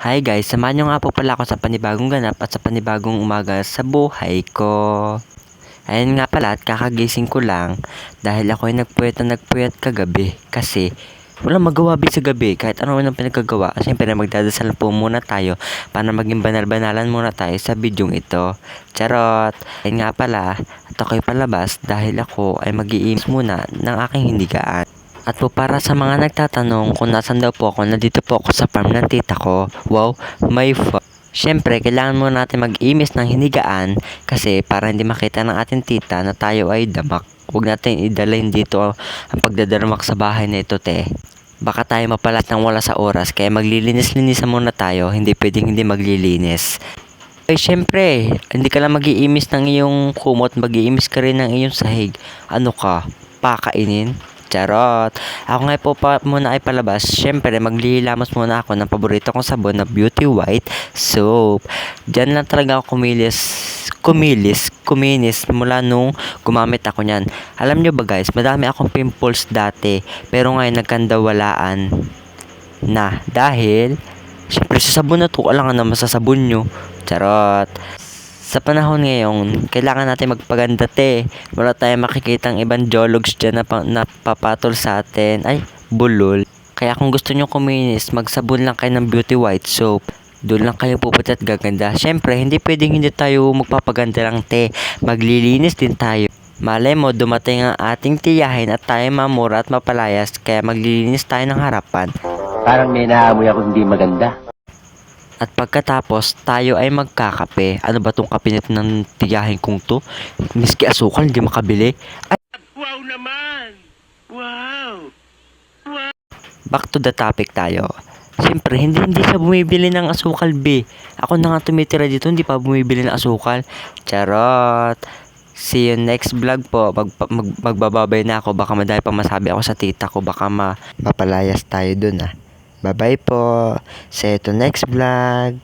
Hi guys, samahan nyo nga po pala ako sa panibagong ganap at sa panibagong umaga sa buhay ko. Ayun nga pala at kakagising ko lang dahil ako ay nagpuyat kagabi kasi walang magawa sa gabi kahit ano nang pinagkagawa. Siyempre magdadasal po muna tayo para maging banal-banalan muna tayo sa bidyong ito. Charot! Ayun nga pala at ako'y palabas dahil ako ay mag-iimis muna ng aking hindigaan. At po para sa mga nagtatanong kung nasan daw po ako, nandito po ako sa farm ng tita ko. Wow, may Siyempre, kailangan muna natin mag-imis ng hinigaan kasi para hindi makita ng ating tita na tayo ay damak. Huwag natin idalhin dito ang pagdadaramak sa bahay na ito, te. Baka tayo mapalat ng wala sa oras kaya maglilinis-linisan muna tayo, hindi pwedeng hindi maglilinis. Eh, syempre, hindi ka lang mag-iimis ng iyong kumot, mag-iimis ka rin ng iyong sahig. Ano ka? Pakainin? Charot! Ako nga po muna ay palabas. Syempre, maglilamos muna ako ng paborito kong sabon na Beauty White Soap. Diyan lang talaga ako kuminis mula nung gumamit ako niyan. Alam nyo ba guys, madami akong pimples dati, pero ngayon nagkandawalaan na dahil syempre sa sabon na to, alangan naman sa sabon nyo. Charot. Sa panahon ngayon, kailangan natin magpaganda, te. Wala tayong makikitang ibang jologs dyan na papatol sa atin. Ay, bulol. Kaya kung gusto nyo kuminis, magsabon lang kayo ng Beauty White Soap. Doon lang kayo pupunta at gaganda. Syempre, hindi pwedeng hindi tayo magpapaganda lang, te. Maglilinis din tayo. Malay mo, dumating ang ating tiyahin at tayo mamura at mapalayas, kaya maglilinis tayo ng harapan. Parang may naamoy ako hindi maganda. At pagkatapos, tayo ay magkakape. Ano ba tong kape nito ng tiyahin kong to? Miski asukal, hindi makabili. Ay, Wow naman! Wow! back to the topic tayo. Siyempre, hindi siya bumibili ng asukal, be. Ako na nga tumitira dito, hindi pa bumibili ng asukal. Charot! See you next vlog po. Magbababay na ako. Baka madami pa masabi ako sa tita ko. Baka mapalayas tayo dun, ah. Bye-bye po. See you to next vlog.